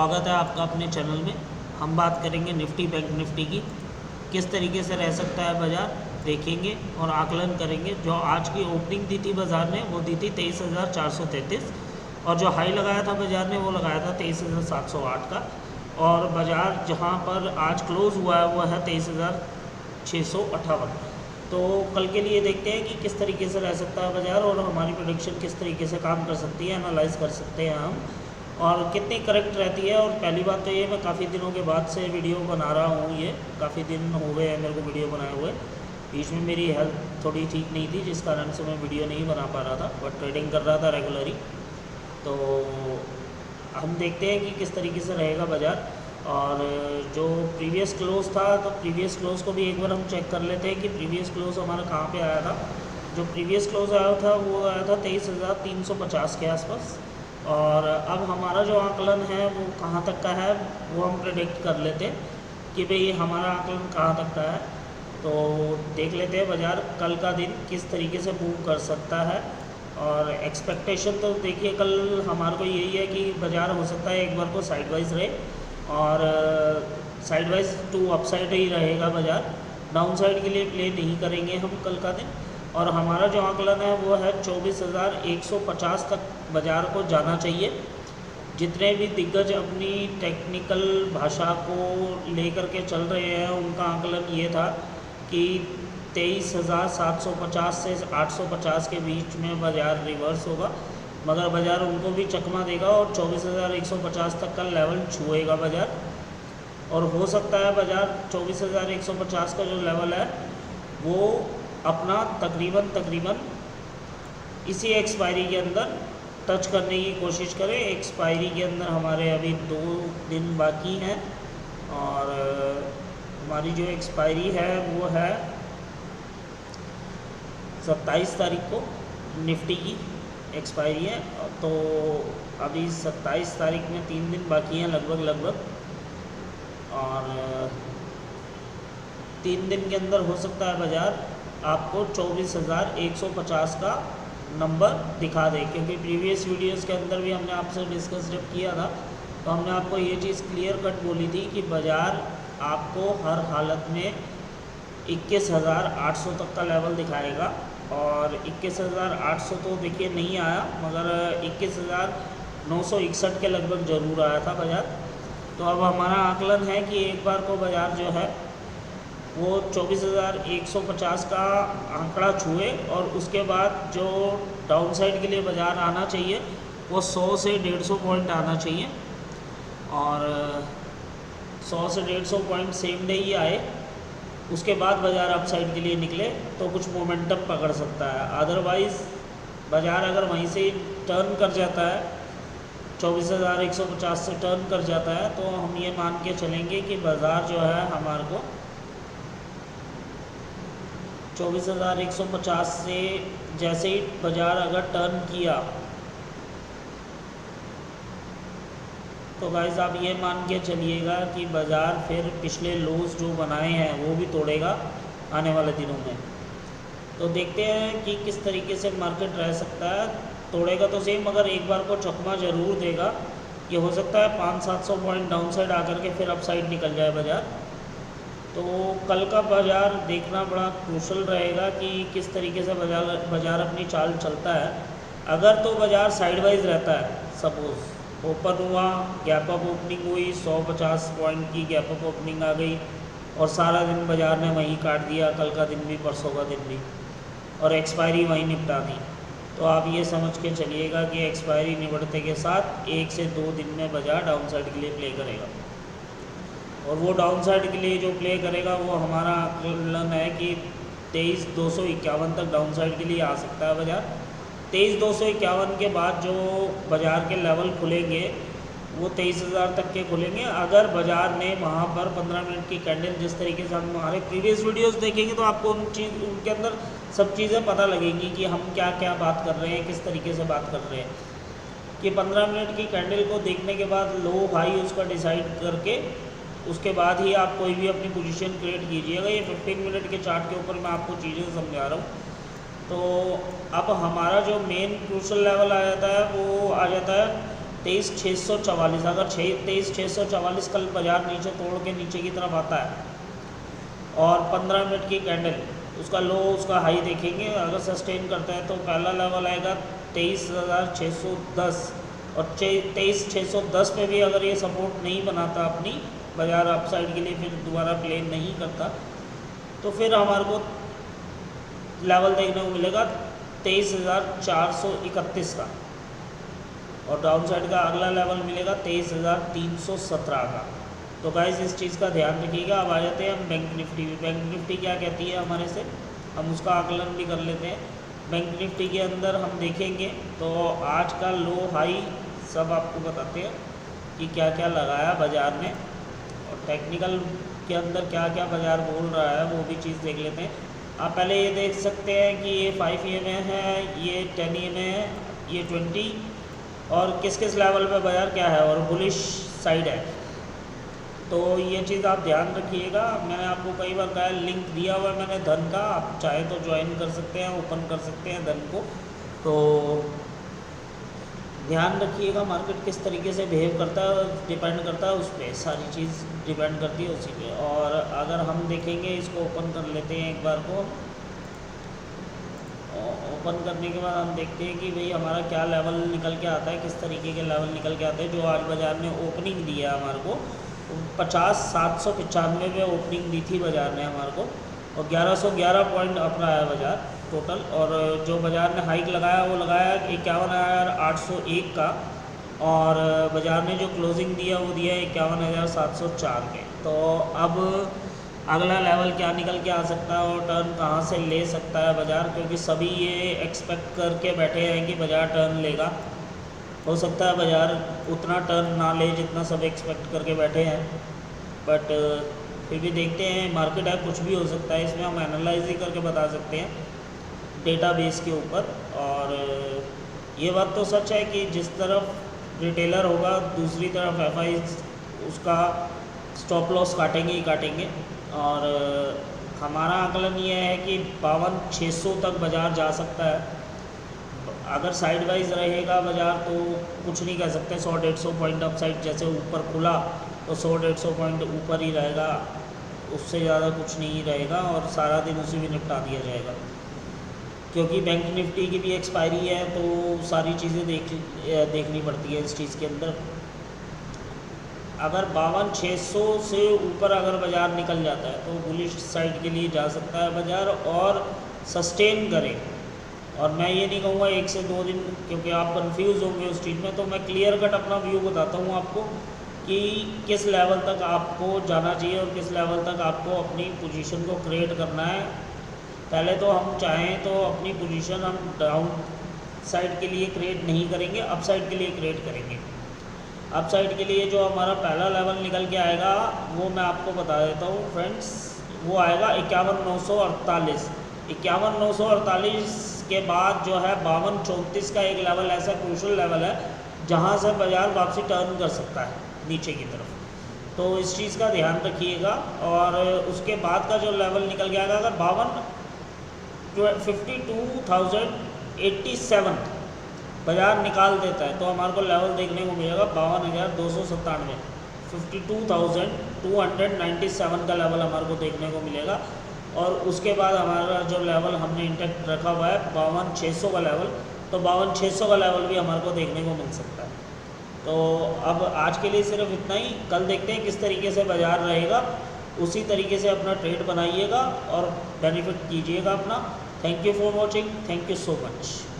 स्वागत है आपका अपने चैनल में। हम बात करेंगे निफ्टी बैंक निफ्टी की, किस तरीके से रह सकता है बाज़ार, देखेंगे और आकलन करेंगे। जो आज की ओपनिंग दी थी बाज़ार ने वो दी थी 23,433 और जो हाई लगाया था बाज़ार ने वो लगाया था 23,708 का। और बाज़ार जहां पर आज क्लोज़ हुआ है वो है 23,658। तो कल के लिए देखते हैं कि किस तरीके से रह सकता है बाज़ार और हमारी प्रेडिक्शन किस तरीके से काम कर सकती है, एनालाइज कर सकते हैं हम, और कितनी करेक्ट रहती है। और पहली बात तो ये, मैं काफ़ी दिनों के बाद से वीडियो बना रहा हूँ, ये काफ़ी दिन हो गए हैं मेरे को वीडियो बनाए हुए। बीच में मेरी हेल्थ थोड़ी ठीक नहीं थी जिस कारण से मैं वीडियो नहीं बना पा रहा था, बट ट्रेडिंग कर रहा था रेगुलरली। तो हम देखते हैं कि किस तरीके से रहेगा बाज़ार। और जो प्रीवियस क्लोज़ था, तो प्रीवियस क्लोज़ को भी एक बार हम चेक कर लेते हैं कि प्रीवियस क्लोज़ हमारा कहाँ पे आया था। जो प्रीवियस क्लोज़ आया था वो आया था 23,350 के आसपास। और अब हमारा जो आकलन है वो कहाँ तक का है वो हम प्रेडिक्ट कर लेते हैं कि भाई हमारा आकलन कहाँ तक का है। तो देख लेते हैं बाज़ार कल का दिन किस तरीके से मूव कर सकता है। और एक्सपेक्टेशन तो देखिए कल हमारे को यही है कि बाज़ार हो सकता है एक बार को साइडवाइज रहे, और साइडवाइज टू अपसाइड ही रहेगा बाज़ार। डाउन साइड के लिए प्ले नहीं करेंगे हम कल का दिन। और हमारा जो आकलन है वो है 24,150 तक बाज़ार को जाना चाहिए। जितने भी दिग्गज अपनी टेक्निकल भाषा को लेकर के चल रहे हैं उनका आकलन ये था कि 23,750 से 850 के बीच में बाज़ार रिवर्स होगा, मगर बाज़ार उनको भी चकमा देगा और 24,150 तक का लेवल छुएगा बाज़ार। और हो सकता है बाज़ार 24,150 का जो लेवल है वो अपना तकरीबन इसी एक्सपायरी के अंदर टच करने की कोशिश करें। एक्सपायरी के अंदर हमारे अभी 2 दिन बाकी हैं, और हमारी जो एक्सपायरी है वो है 27 तारीख को निफ्टी की एक्सपायरी है। तो अभी 27 तारीख में 3 दिन बाकी हैं लगभग। और 3 दिन के अंदर हो सकता है बाज़ार आपको 24,150 का नंबर दिखा दे, क्योंकि प्रीवियस वीडियोस के अंदर भी हमने आपसे डिस्कस जब किया था तो हमने आपको ये चीज़ क्लियर कट बोली थी कि बाज़ार आपको हर हालत में 21,800 तक का लेवल दिखाएगा। और 21,800 तो देखिए नहीं आया, मगर 21,961 के लगभग ज़रूर आया था बाज़ार। तो अब हमारा आकलन है कि एक बार को बाज़ार जो है वो 24,150 का आंकड़ा छुए, और उसके बाद जो डाउन साइड के लिए बाज़ार आना चाहिए वो 100 से 150 पॉइंट आना चाहिए। और 100 से 150 पॉइंट सेम डे ही आए, उसके बाद बाज़ार अप साइड के लिए निकले तो कुछ मोमेंटम पकड़ सकता है। अदरवाइज़ बाज़ार अगर वहीं से टर्न कर जाता है, 24,150 से टर्न कर जाता है, तो हम ये मान के चलेंगे कि बाज़ार जो है हमारे को 24,150 से जैसे ही बाज़ार अगर टर्न किया तो गाइस आप ये मान के चलिएगा कि बाज़ार फिर पिछले लोज जो बनाए हैं वो भी तोड़ेगा आने वाले दिनों में। तो देखते हैं कि किस तरीके से मार्केट रह सकता है। तोड़ेगा तो सही, मगर एक बार को चकमा ज़रूर देगा। ये हो सकता है 500-700 पॉइंट डाउन साइड आकर के फिर अप साइड निकल जाए बाज़ार। तो कल का बाज़ार देखना बड़ा क्रूशल रहेगा कि किस तरीके से बाज़ार अपनी चाल चलता है। अगर तो बाज़ार साइडवाइज रहता है, सपोज़ ओपन हुआ, गैप अप ओपनिंग हुई, 150 पॉइंट की गैप अप ओपनिंग आ गई और सारा दिन बाज़ार ने वहीं काट दिया, कल का दिन भी परसों का दिन भी, और एक्सपायरी वहीं निपटा दी, तो आप ये समझ के चलिएगा कि एक्सपायरी निपटते के साथ 1 से 2 दिन में बाज़ार डाउन साइड के लिए प्ले करेगा। और वो डाउन साइड के लिए जो प्ले करेगा वो हमारा आकलन है कि 23,251 तक डाउन साइड के लिए आ सकता है बाज़ार। 23,251 के बाद जो बाज़ार के लेवल खुलेंगे वो 23,000 तक के खुलेंगे। अगर बाज़ार ने वहाँ पर 15 मिनट की कैंडल, जिस तरीके से हम हमारे प्रीवियस वीडियोस देखेंगे तो आपको उनके अंदर सब चीज़ें पता लगेंगी कि हम क्या क्या बात कर रहे हैं, किस तरीके से बात कर रहे हैं। कि 15 मिनट की कैंडल को देखने के बाद लो हाई उसका डिसाइड करके उसके बाद ही आप कोई भी अपनी पोजीशन क्रिएट कीजिएगा। ये 15 मिनट के चार्ट के ऊपर मैं आपको चीज़ें समझा रहा हूँ। तो अब हमारा जो मेन क्रूशल लेवल आ जाता है वो आ जाता है 23,644। अगर 23,644 कल बाजार नीचे तोड़ के नीचे की तरफ आता है और 15 मिनट की कैंडल उसका लो उसका हाई देखेंगे, अगर सस्टेन करता है तो पहला लेवल आएगा 23,610 और 23,610 पे भी अगर ये सपोर्ट नहीं बनाता अपनी बाजार अपसाइड के लिए फिर दोबारा प्ले नहीं करता तो फिर हमारे को लेवल देखने को मिलेगा 23,431 का और डाउन साइड का अगला लेवल मिलेगा 23,317 का। तो गाइस इस चीज़ का ध्यान रखिएगा। अब आ जाते हैं हम बैंक निफ्टी। बैंक निफ्टी क्या कहती है हमारे से, हम उसका आकलन भी कर लेते हैं। बैंक निफ्टी के अंदर हम देखेंगे तो आज का लो हाई सब आपको बताते हैं कि क्या क्या लगाया बाज़ार ने और टेक्निकल के अंदर क्या क्या बाज़ार बोल रहा है वो भी चीज़ देख लेते हैं। आप पहले ये देख सकते हैं कि ये 5 EMA है, ये 10 EMA है, ये 20 और किस किस लेवल पे बाज़ार क्या है और बुलिश साइड है। तो ये चीज़ आप ध्यान रखिएगा। मैंने आपको कई बार कहा लिंक दिया हुआ है मैंने धन का, आप चाहे तो ज्वाइन कर सकते हैं, ओपन कर सकते हैं धन को। तो ध्यान रखिएगा मार्केट किस तरीके से बिहेव करता है, डिपेंड करता है उस पर, सारी चीज़ डिपेंड करती है उसी पे। और अगर हम देखेंगे इसको ओपन कर लेते हैं एक बार को, ओपन करने के बाद हम देखते हैं कि भाई हमारा क्या लेवल निकल के आता है, किस तरीके के लेवल निकल के आते हैं। जो आज बाज़ार ने ओपनिंग दी है हमारे को 50,795 में ओपनिंग दी थी बाज़ार ने हमारे को और 1111 पॉइंट अप रहा है बाज़ार टोटल। और जो बाज़ार ने हाइक लगाया वो लगाया 51,801 का और बाज़ार ने जो क्लोजिंग दिया वो दिया 51,704 के। तो अब अगला लेवल क्या निकल के आ सकता है और टर्न कहाँ से ले सकता है बाज़ार, क्योंकि सभी ये एक्सपेक्ट करके बैठे हैं कि बाज़ार टर्न लेगा। हो सकता है बाज़ार उतना टर्न ना ले जितना सब एक्सपेक्ट करके बैठे हैं, बट फिर भी देखते हैं। मार्केट है, कुछ भी हो सकता है इसमें, हम एनालाइज ही करके बता सकते हैं डेटाबेस के ऊपर। और ये बात तो सच है कि जिस तरफ रिटेलर होगा दूसरी तरफ FI उसका स्टॉप लॉस काटेंगे ही काटेंगे। और हमारा आकलन ये है कि 52,600 तक बाज़ार जा सकता है। अगर साइड वाइज रहेगा बाज़ार तो कुछ नहीं कह सकते, 100-150 पॉइंट अप साइड जैसे ऊपर खुला तो 100-150 पॉइंट ऊपर ही रहेगा, उससे ज़्यादा कुछ नहीं रहेगा और सारा दिन उसी में निपटा दिया जाएगा। क्योंकि बैंक निफ्टी की भी एक्सपायरी है तो सारी चीज़ें देखनी पड़ती है इस चीज़ के अंदर। अगर 52,600 से ऊपर अगर बाज़ार निकल जाता है तो बुलिश साइड के लिए जा सकता है बाज़ार और सस्टेन करे। और मैं ये नहीं कहूँगा 1 से 2 दिन, क्योंकि आप कंफ्यूज होंगे उस चीज़ में। तो मैं क्लियर कट अपना व्यू बताता हूँ आपको कि किस लेवल तक आपको जाना चाहिए और किस लेवल तक आपको अपनी पोजीशन को क्रिएट करना है। पहले तो हम चाहें तो अपनी पोजीशन हम डाउन साइड के लिए क्रिएट नहीं करेंगे, अप साइड के लिए क्रिएट करेंगे। अप साइड के लिए जो हमारा पहला लेवल निकल के आएगा वो मैं आपको बता देता हूँ फ्रेंड्स, वो आएगा 51,948। 51,948 के बाद जो है 52,34 का एक लेवल ऐसा क्रूशल लेवल है जहाँ से बाज़ार वापसी टर्न कर सकता है नीचे की तरफ। तो इस चीज़ का ध्यान रखिएगा। और उसके बाद का जो लेवल निकल गया अगर 52,87 बाज़ार निकाल देता है तो हमारे को लेवल देखने को मिलेगा 52,297। 52,297 का लेवल हमारे को देखने को मिलेगा। और उसके बाद हमारा जो लेवल हमने इंटेक्ट रखा हुआ है 52,600 का लेवल, तो 52,600 का लेवल भी हमारे को देखने को मिल सकता है। तो अब आज के लिए सिर्फ इतना ही, कल देखते हैं किस तरीके से बाज़ार रहेगा, उसी तरीके से अपना ट्रेड बनाइएगा और बेनिफिट कीजिएगा अपना। Thank you for watching, thank you so much.